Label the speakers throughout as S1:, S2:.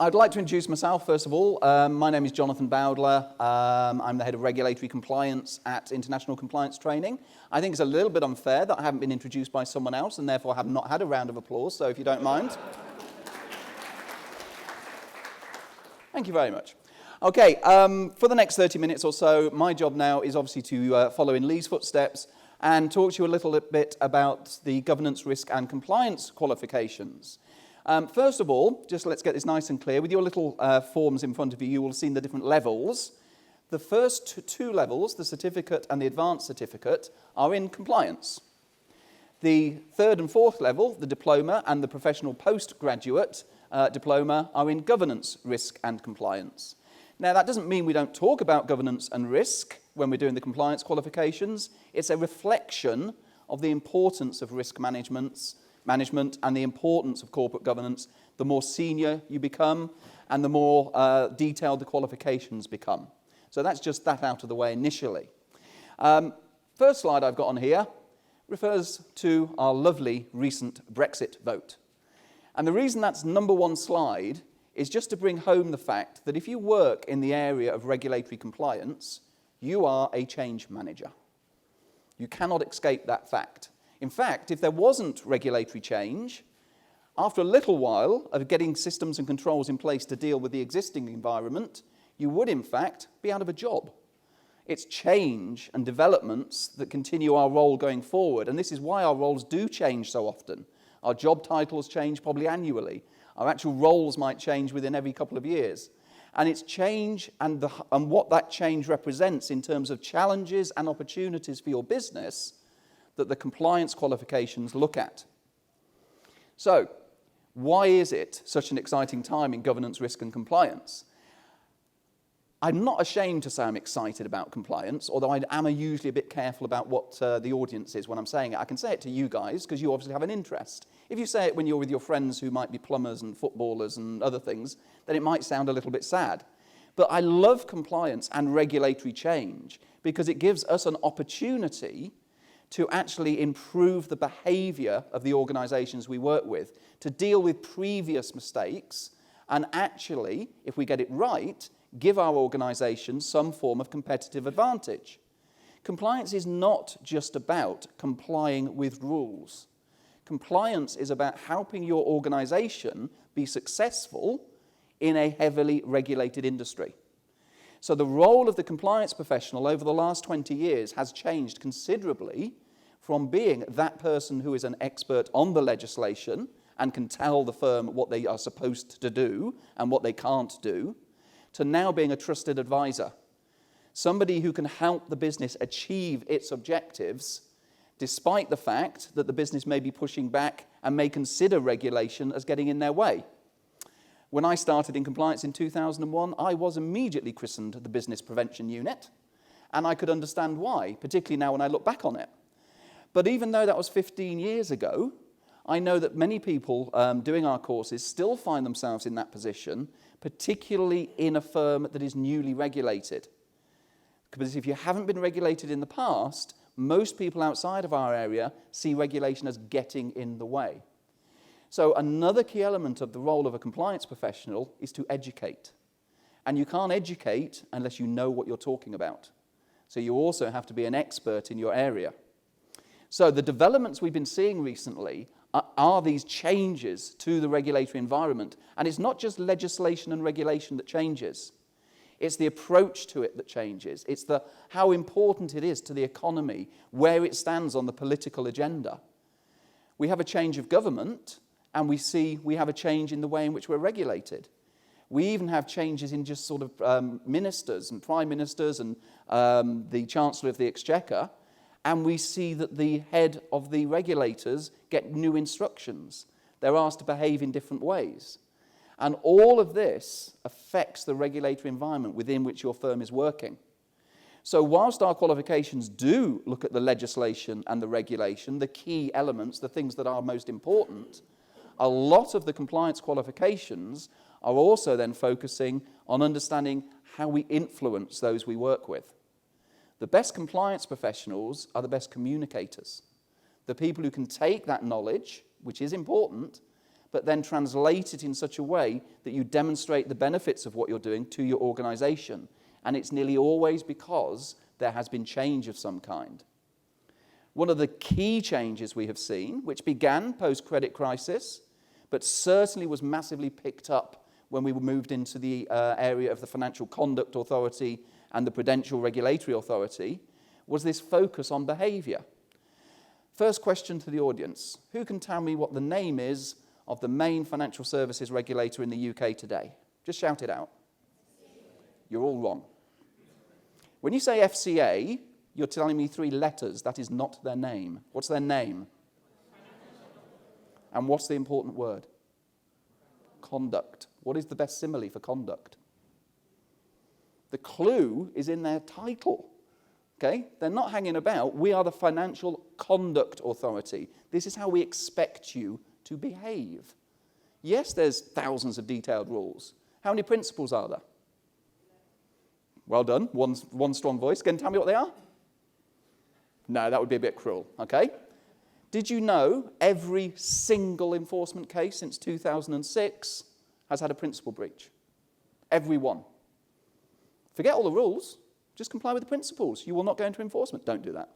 S1: I'd like to introduce myself, first of all. My name is Jonathan Bowdler. I'm the head of regulatory compliance at International Compliance Training. I think it's a little bit unfair that I haven't been introduced by someone else and therefore have not had a round of applause, so if you don't mind. Thank you very much. Okay, for the next 30 minutes or so, my job now is obviously to follow in Lee's footsteps and talk to you a little bit about the governance, risk and compliance qualifications. First of all, just let's get this nice and clear. With your little forms in front of you, you will have seen the different levels. The first two levels, the certificate and the advanced certificate, are in compliance. The third and fourth level, the diploma and the professional postgraduate diploma, are in governance, risk and compliance. Now, that doesn't mean we don't talk about governance and risk when we're doing the compliance qualifications. It's a reflection of the importance of risk management and the importance of corporate governance. The more senior you become and the more detailed the qualifications become. So that's just that out of the way initially. First slide I've got on here refers to our lovely recent Brexit vote. And the reason that's number one slide is just to bring home the fact that if you work in the area of regulatory compliance, you are a change manager. You cannot escape that fact. In fact, if there wasn't regulatory change, after a little while of getting systems and controls in place to deal with the existing environment, you would, in fact, be out of a job. It's change and developments that continue our role going forward, and this is why our roles do change so often. Our job titles change probably annually. Our actual roles might change within every couple of years. And it's change and what that change represents in terms of challenges and opportunities for your business that the compliance qualifications look at. So, why is it such an exciting time in governance, risk and compliance? I'm not ashamed to say I'm excited about compliance, although I am usually a bit careful about what the audience is when I'm saying it. I can say it to you guys because you obviously have an interest. If you say it when you're with your friends who might be plumbers and footballers and other things, then it might sound a little bit sad. But I love compliance and regulatory change because it gives us an opportunity to actually improve the behavior of the organizations we work with, to deal with previous mistakes, and actually, if we get it right, give our organizations some form of competitive advantage. Compliance is not just about complying with rules. Compliance is about helping your organization be successful in a heavily regulated industry. So the role of the compliance professional over the last 20 years has changed considerably from being that person who is an expert on the legislation and can tell the firm what they are supposed to do and what they can't do, to now being a trusted advisor. Somebody who can help the business achieve its objectives despite the fact that the business may be pushing back and may consider regulation as getting in their way. When I started in compliance in 2001, I was immediately christened the Business Prevention Unit, and I could understand why, particularly now when I look back on it. But even though that was 15 years ago, I know that many people doing our courses still find themselves in that position, particularly in a firm that is newly regulated. Because if you haven't been regulated in the past, most people outside of our area see regulation as getting in the way. So another key element of the role of a compliance professional is to educate. And you can't educate unless you know what you're talking about. So you also have to be an expert in your area. So the developments we've been seeing recently are these changes to the regulatory environment. And it's not just legislation and regulation that changes. It's the approach to it that changes. It's how important it is to the economy, where it stands on the political agenda. We have a change of government, and we have a change in the way in which we're regulated. We even have changes in just sort of ministers and prime ministers and the Chancellor of the Exchequer, and we see that the head of the regulators get new instructions. They're asked to behave in different ways. And all of this affects the regulatory environment within which your firm is working. So whilst our qualifications do look at the legislation and the regulation, the key elements, the things that are most important, a lot of the compliance qualifications are also then focusing on understanding how we influence those we work with. The best compliance professionals are the best communicators. The people who can take that knowledge, which is important, but then translate it in such a way that you demonstrate the benefits of what you're doing to your organization. And it's nearly always because there has been change of some kind. One of the key changes we have seen, which began post-credit crisis, but certainly was massively picked up when we moved into the area of the Financial Conduct Authority and the Prudential Regulatory Authority, was this focus on behaviour. First question to the audience. Who can tell me what the name is of the main financial services regulator in the UK today? Just shout it out. You're all wrong. When you say FCA, you're telling me 3 letters. That is not their name. What's their name? And what's the important word? Conduct. What is the best simile for conduct? The clue is in their title. Okay? They're not hanging about. We are the Financial Conduct Authority. This is how we expect you to behave. Yes, there's thousands of detailed rules. How many principles are there? Well done. One strong voice. Can you tell me what they are? No, that would be a bit cruel. Okay? Did you know every single enforcement case since 2006 has had a principle breach? Every one. Forget all the rules. Just comply with the principles. You will not go into enforcement. Don't do that.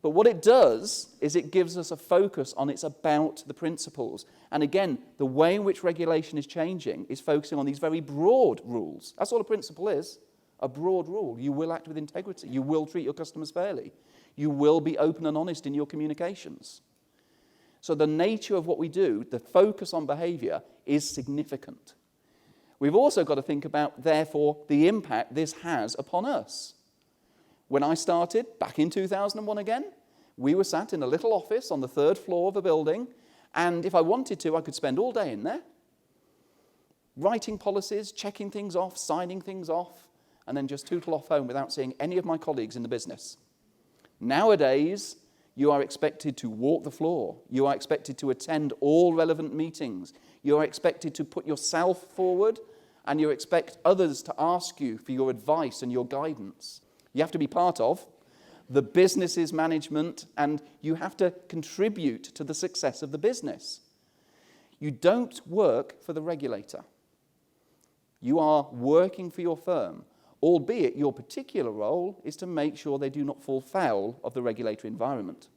S1: But what it does is it gives us a focus on it's about the principles. And again, the way in which regulation is changing is focusing on these very broad rules. That's all a principle is, a broad rule. You will act with integrity. You will treat your customers fairly. You will be open and honest in your communications. So the nature of what we do, the focus on behaviour, is significant. We've also got to think about, therefore, the impact this has upon us. When I started, back in 2001 again, we were sat in a little office on the 3rd floor of a building, and if I wanted to, I could spend all day in there, writing policies, checking things off, signing things off, and then just tootle off home without seeing any of my colleagues in the business. Nowadays, you are expected to walk the floor. You are expected to attend all relevant meetings. You are expected to put yourself forward, and you expect others to ask you for your advice and your guidance. You have to be part of the business's management, and you have to contribute to the success of the business. You don't work for the regulator. You are working for your firm, albeit your particular role is to make sure they do not fall foul of the regulatory environment.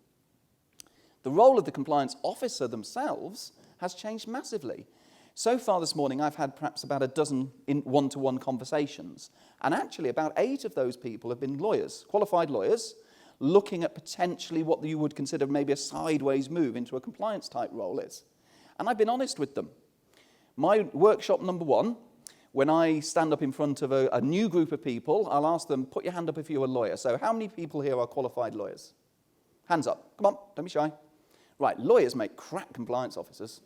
S1: The role of the compliance officer themselves has changed massively. So far this morning, I've had perhaps about a dozen one-to-one conversations, and actually about 8 of those people have been lawyers, qualified lawyers, looking at potentially what you would consider maybe a sideways move into a compliance-type role is. And I've been honest with them. My workshop number 1, when I stand up in front of a new group of people, I'll ask them, put your hand up if you're a lawyer. So how many people here are qualified lawyers? Hands up. Come on, don't be shy. Right, lawyers make crack compliance officers.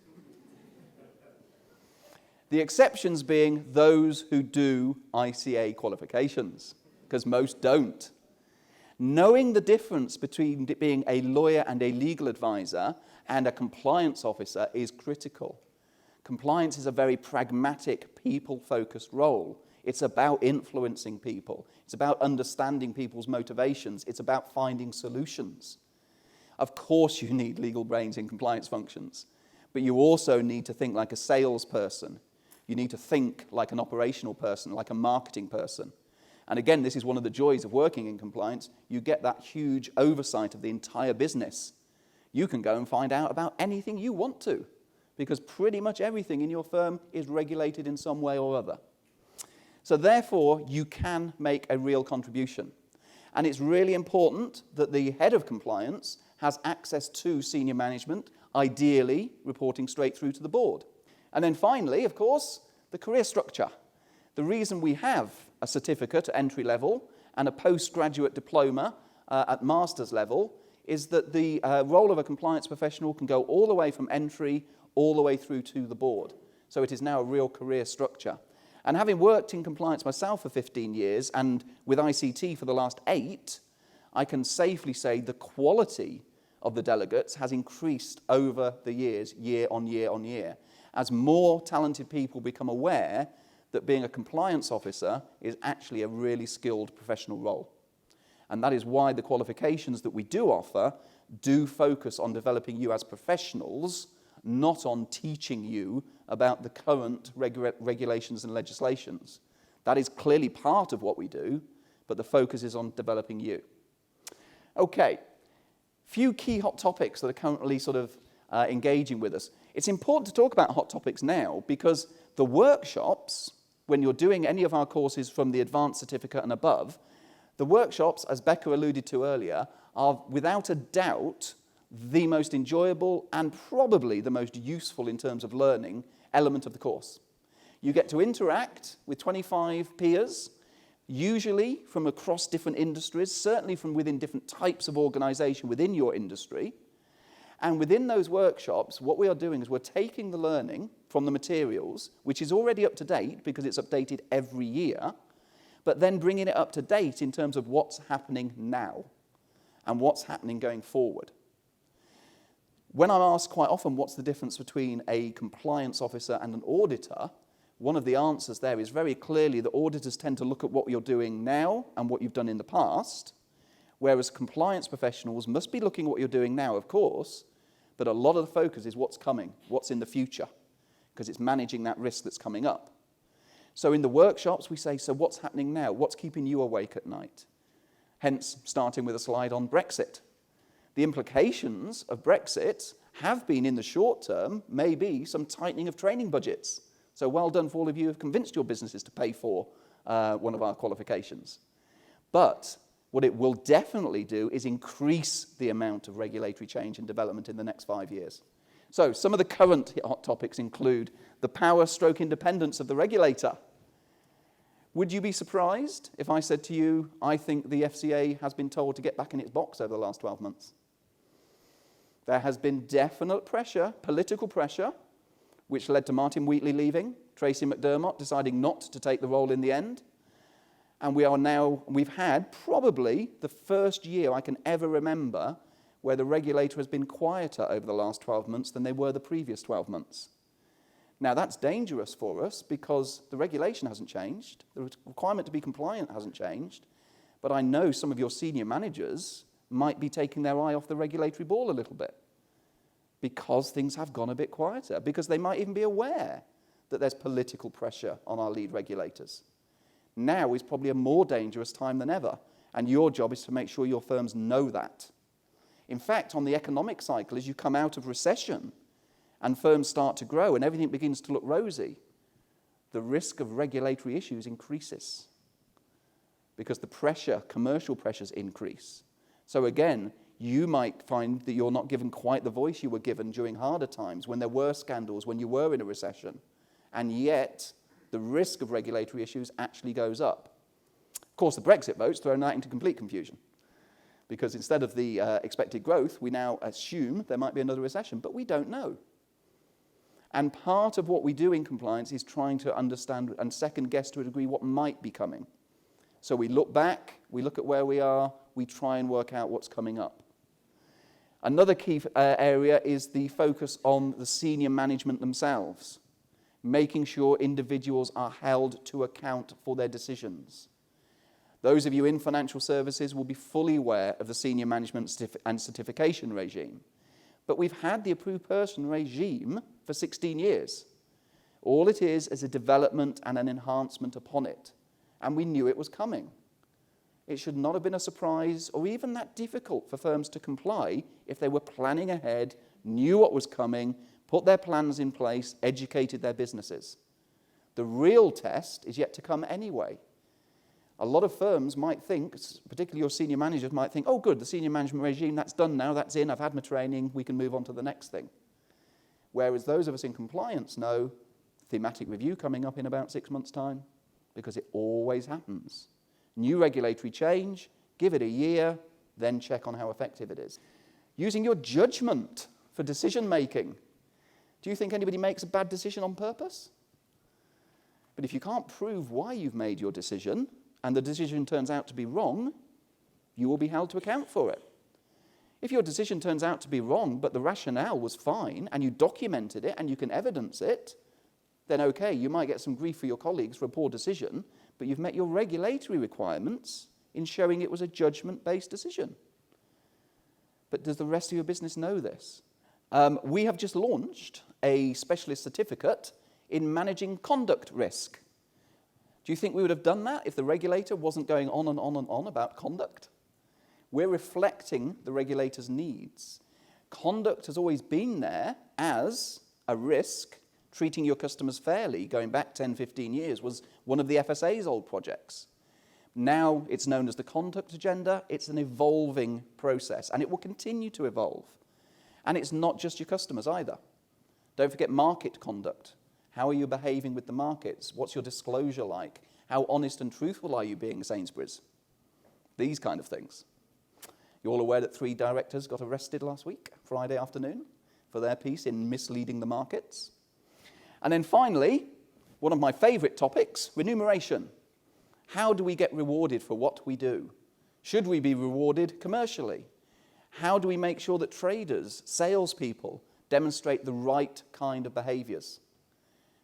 S1: The exceptions being those who do ICA qualifications, because most don't. Knowing the difference between being a lawyer and a legal advisor and a compliance officer is critical. Compliance is a very pragmatic, people-focused role. It's about influencing people. It's about understanding people's motivations. It's about finding solutions. Of course you need legal brains in compliance functions, but you also need to think like a salesperson. You need to think like an operational person, like a marketing person. And again, this is one of the joys of working in compliance. You get that huge oversight of the entire business. You can go and find out about anything you want to, because pretty much everything in your firm is regulated in some way or other. So therefore, you can make a real contribution. And it's really important that the head of compliance has access to senior management, ideally reporting straight through to the board. And then finally, of course, the career structure. The reason we have a certificate at entry level and a postgraduate diploma at master's level is that the role of a compliance professional can go all the way from entry all the way through to the board. So it is now a real career structure. And having worked in compliance myself for 15 years and with ICT for the last 8, I can safely say the quality of the delegates has increased over the years, year on year on year, as more talented people become aware that being a compliance officer is actually a really skilled professional role. And that is why the qualifications that we do offer do focus on developing you as professionals not on teaching you about the current regulations and legislations. That is clearly part of what we do, but the focus is on developing you. Okay, few key hot topics that are currently sort of engaging with us. It's important to talk about hot topics now because the workshops, when you're doing any of our courses from the advanced certificate and above, the workshops, as Becca alluded to earlier, are without a doubt the most enjoyable and probably the most useful in terms of learning element of the course. You get to interact with 25 peers, usually from across different industries, certainly from within different types of organisation within your industry. And within those workshops, what we are doing is we're taking the learning from the materials, which is already up to date because it's updated every year, but then bringing it up to date in terms of what's happening now and what's happening going forward. When I'm asked quite often what's the difference between a compliance officer and an auditor, one of the answers there is very clearly that auditors tend to look at what you're doing now and what you've done in the past, whereas compliance professionals must be looking at what you're doing now, of course, but a lot of the focus is what's coming, what's in the future, because it's managing that risk that's coming up. So in the workshops, we say, so what's happening now? What's keeping you awake at night? Hence, starting with a slide on Brexit. The implications of Brexit have been, in the short term, maybe some tightening of training budgets. So well done for all of you who have convinced your businesses to pay for one of our qualifications. But what it will definitely do is increase the amount of regulatory change and development in the next 5 years. So some of the current hot topics include the power/independence of the regulator. Would you be surprised if I said to you, I think the FCA has been told to get back in its box over the last 12 months? There has been definite pressure, political pressure, which led to Martin Wheatley leaving, Tracy McDermott deciding not to take the role in the end. And we've had probably the first year I can ever remember where the regulator has been quieter over the last 12 months than they were the previous 12 months. Now, that's dangerous for us because the regulation hasn't changed, the requirement to be compliant hasn't changed, but I know some of your senior managers might be taking their eye off the regulatory ball a little bit because things have gone a bit quieter, because they might even be aware that there's political pressure on our lead regulators. Now is probably a more dangerous time than ever, and your job is to make sure your firms know that. In fact, on the economic cycle, as you come out of recession and firms start to grow and everything begins to look rosy, the risk of regulatory issues increases because the pressure, commercial pressures increase. So again, you might find that you're not given quite the voice you were given during harder times, when there were scandals, when you were in a recession, and yet the risk of regulatory issues actually goes up. Of course, the Brexit vote's thrown that into complete confusion, because instead of the expected growth, we now assume there might be another recession, but we don't know. And part of what we do in compliance is trying to understand and second guess to a degree what might be coming. So we look back, we look at where we are, we try and work out what's coming up. Another key area is the focus on the senior management themselves, making sure individuals are held to account for their decisions. Those of you in financial services will be fully aware of the senior management and certification regime. But we've had the approved person regime for 16 years. All it is a development and an enhancement upon it. And we knew it was coming. It should not have been a surprise or even that difficult for firms to comply if they were planning ahead, knew what was coming, put their plans in place, educated their businesses. The real test is yet to come anyway. A lot of firms might think, particularly your senior managers might think, oh good, the senior management regime, that's done now, that's in, I've had my training, we can move on to the next thing. Whereas those of us in compliance know thematic review coming up in about 6 months' time, because it always happens. New regulatory change, give it a year, then check on how effective it is. Using your judgment for decision making. Do you think anybody makes a bad decision on purpose? But if you can't prove why you've made your decision, and the decision turns out to be wrong, you will be held to account for it. If your decision turns out to be wrong, but the rationale was fine, and you documented it, and you can evidence it, then okay, you might get some grief for your colleagues for a poor decision, but you've met your regulatory requirements in showing it was a judgment-based decision. But does the rest of your business know this? We have just launched a specialist certificate in managing conduct risk. Do you think we would have done that if the regulator wasn't going on and on and on about conduct? We're reflecting the regulator's needs. Conduct has always been there as a risk. Treating your customers fairly, going back 10, 15 years, was one of the FSA's old projects. Now it's known as the conduct agenda. It's an evolving process, and it will continue to evolve. And it's not just your customers either. Don't forget market conduct. How are you behaving with the markets? What's your disclosure like? How honest and truthful are you being, Sainsbury's? These kind of things. You're all aware that 3 directors got arrested last week, Friday afternoon, for their piece in misleading the markets. And then finally, one of my favourite topics, remuneration. How do we get rewarded for what we do? Should we be rewarded commercially? How do we make sure that traders, salespeople, demonstrate the right kind of behaviours?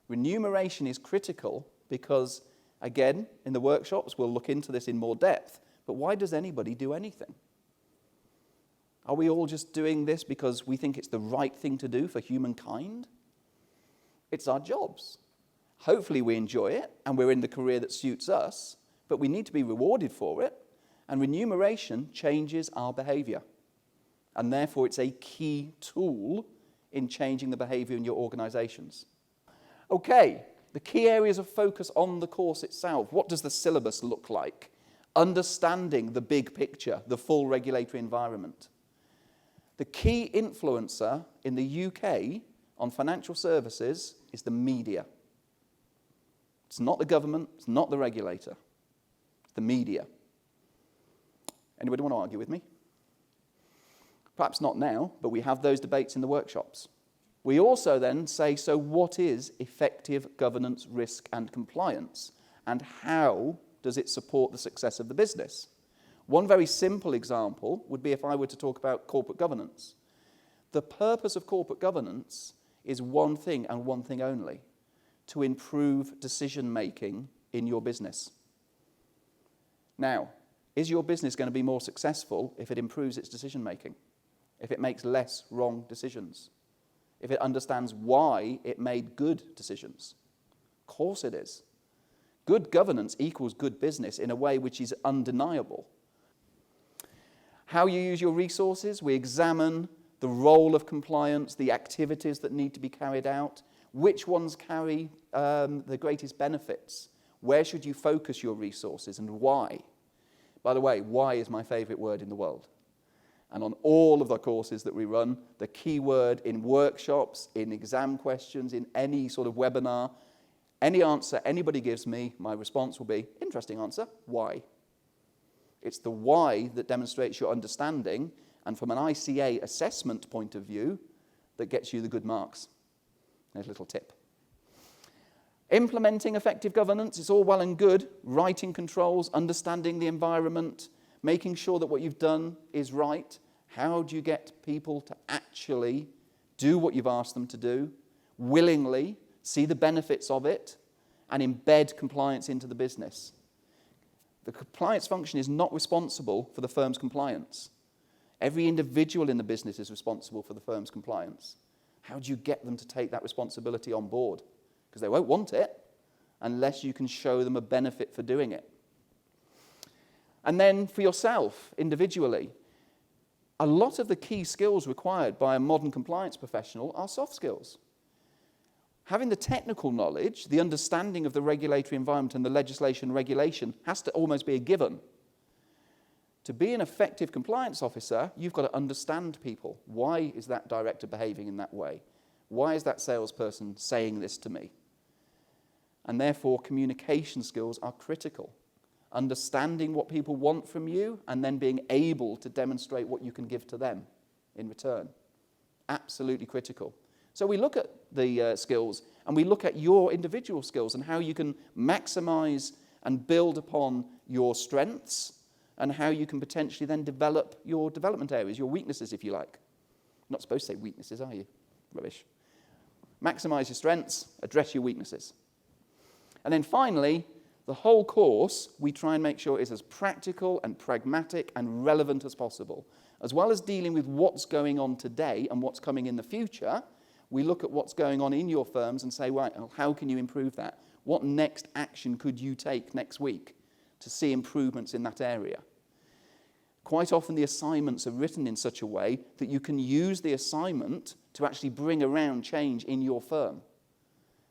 S1: Remuneration is critical because, again, in the workshops, we'll look into this in more depth, but why does anybody do anything? Are we all just doing this because we think it's the right thing to do for humankind? It's our jobs. Hopefully we enjoy it and we're in the career that suits us, but we need to be rewarded for it, and remuneration changes our behaviour. And therefore it's a key tool in changing the behaviour in your organisations. Okay, the key areas of focus on the course itself. What does the syllabus look like? Understanding the big picture, the full regulatory environment. The key influencer in the UK on financial services is the media. It's not the government, it's not the regulator, it's the media. Anybody want to argue with me? Perhaps not now, but we have those debates in the workshops. We also then say, so what is effective governance, risk and compliance? And how does it support the success of the business? One very simple example would be if I were to talk about corporate governance. The purpose of corporate governance is one thing and one thing only: to improve decision-making in your business. Now, is your business going to be more successful if it improves its decision-making? If it makes less wrong decisions? If it understands why it made good decisions? Of course it is. Good governance equals good business in a way which is undeniable. How you use your resources, we examine the role of compliance, the activities that need to be carried out, which ones carry the greatest benefits, where should you focus your resources and why. By the way, why is my favourite word in the world. And on all of the courses that we run, the key word in workshops, in exam questions, in any sort of webinar, any answer anybody gives me, my response will be, interesting answer, why? It's the why that demonstrates your understanding, and from an ICA assessment point of view, that gets you the good marks. There's a little tip. Implementing effective governance is all well and good, writing controls, understanding the environment, making sure that what you've done is right. How do you get people to actually do what you've asked them to do, willingly see the benefits of it, and embed compliance into the business? The compliance function is not responsible for the firm's compliance. Every individual in the business is responsible for the firm's compliance. How do you get them to take that responsibility on board? Because they won't want it unless you can show them a benefit for doing it. And then for yourself, individually, a lot of the key skills required by a modern compliance professional are soft skills. Having the technical knowledge, the understanding of the regulatory environment and the legislation and regulation has to almost be a given. To be an effective compliance officer, you've got to understand people. Why is that director behaving in that way? Why is that salesperson saying this to me? And therefore, communication skills are critical. Understanding what people want from you and then being able to demonstrate what you can give to them in return. Absolutely critical. So we look at the skills and we look at your individual skills and how you can maximize and build upon your strengths and how you can potentially then develop your development areas, your weaknesses, if you like. You're not supposed to say weaknesses, are you? Rubbish. Maximize your strengths, address your weaknesses. And then finally, The whole course, we try and make sure is as practical and pragmatic and relevant as possible. As well as dealing with what's going on today and what's coming in the future, we look at what's going on in your firms and say, right, well, how can you improve that? What next action could you take next week to see improvements in that area? Quite often the assignments are written in such a way that you can use the assignment to actually bring around change in your firm.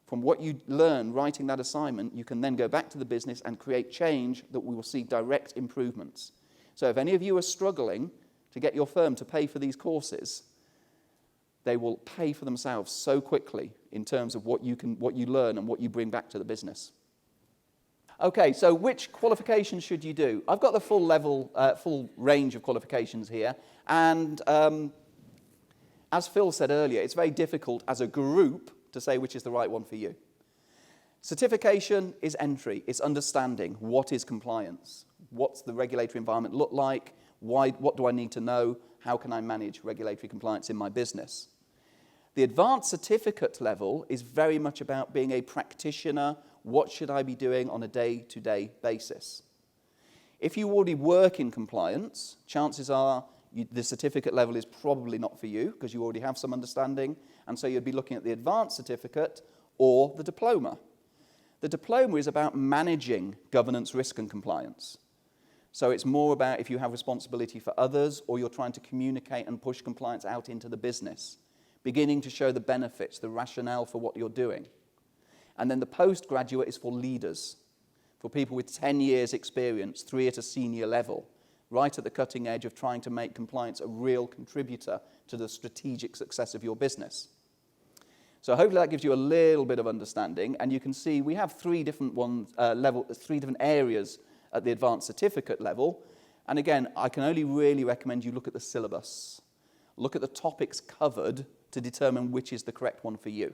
S1: From what you learn writing that assignment, you can then go back to the business and create change that we will see direct improvements. So if any of you are struggling to get your firm to pay for these courses, they will pay for themselves so quickly in terms of what you learn and what you bring back to the business. Okay, so which qualifications should you do? I've got the full range of qualifications here, and as Phil said earlier, it's very difficult as a group to say which is the right one for you. Certification is entry, it's understanding what is compliance, what's the regulatory environment look like, what do I need to know, how can I manage regulatory compliance in my business. The advanced certificate level is very much about being a practitioner. What should I be doing on a day-to-day basis? If you already work in compliance, chances are the certificate level is probably not for you because you already have some understanding, and so you'd be looking at the advanced certificate or the diploma. The diploma is about managing governance, risk and compliance. So it's more about if you have responsibility for others or you're trying to communicate and push compliance out into the business, beginning to show the benefits, the rationale for what you're doing. And then the postgraduate is for leaders, for people with 10 years experience, 3 at a senior level, right at the cutting edge of trying to make compliance a real contributor to the strategic success of your business. So hopefully that gives you a little bit of understanding, and you can see we have three different areas at the advanced certificate level. And again, I can only really recommend you look at the syllabus. Look at the topics covered to determine which is the correct one for you.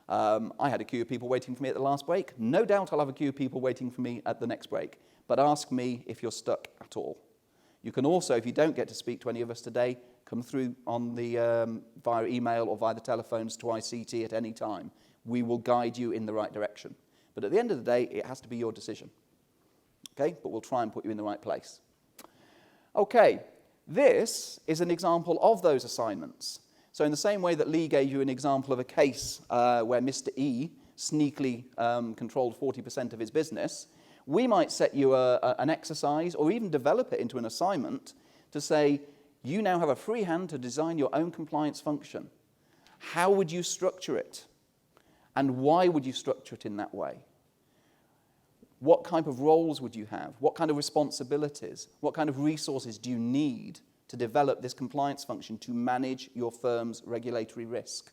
S1: I had a queue of people waiting for me at the last break. No doubt I'll have a queue of people waiting for me at the next break. But ask me if you're stuck at all. You can also, if you don't get to speak to any of us today, come through on the via email or via the telephones to ICT at any time. We will guide you in the right direction. But at the end of the day, it has to be your decision. Okay? But we'll try and put you in the right place. Okay. This is an example of those assignments. So in the same way that Lee gave you an example of a case where Mr. E sneakily controlled 40% of his business, we might set you an exercise or even develop it into an assignment to say, you now have a free hand to design your own compliance function. How would you structure it? And why would you structure it in that way? What kind of roles would you have? What kind of responsibilities? What kind of resources do you need to develop this compliance function to manage your firm's regulatory risk?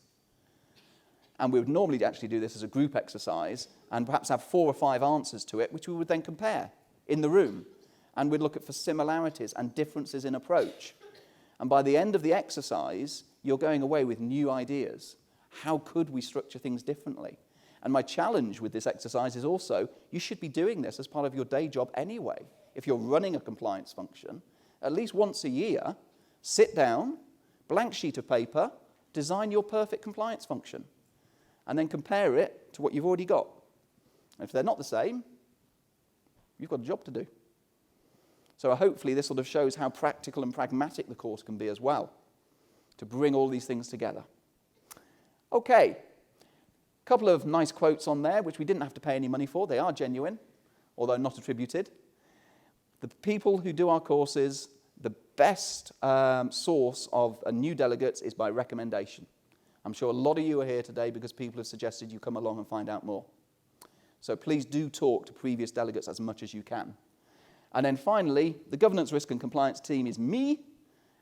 S1: And we would normally actually do this as a group exercise and perhaps have 4 or 5 answers to it, which we would then compare in the room. And we'd look at for similarities and differences in approach. And by the end of the exercise, you're going away with new ideas. How could we structure things differently? And my challenge with this exercise is also, you should be doing this as part of your day job anyway. If you're running a compliance function, at least once a year, sit down, blank sheet of paper, design your perfect compliance function, and then compare it to what you've already got. And if they're not the same, you've got a job to do. So hopefully this sort of shows how practical and pragmatic the course can be as well, to bring all these things together. Okay, a couple of nice quotes on there, which we didn't have to pay any money for. They are genuine, although not attributed. The people who do our courses, the best source of new delegates is by recommendation. I'm sure a lot of you are here today because people have suggested you come along and find out more. So please do talk to previous delegates as much as you can. And then finally, the governance, risk and compliance team is me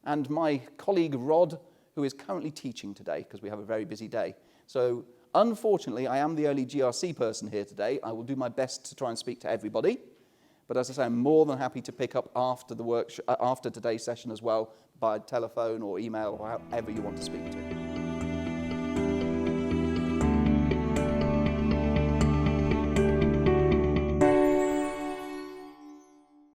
S1: and my colleague Rod, who is currently teaching today because we have a very busy day. So unfortunately, I am the only GRC person here today. I will do my best to try and speak to everybody. But as I say, I'm more than happy to pick up after the after today's session as well by telephone or email or however you want to speak to.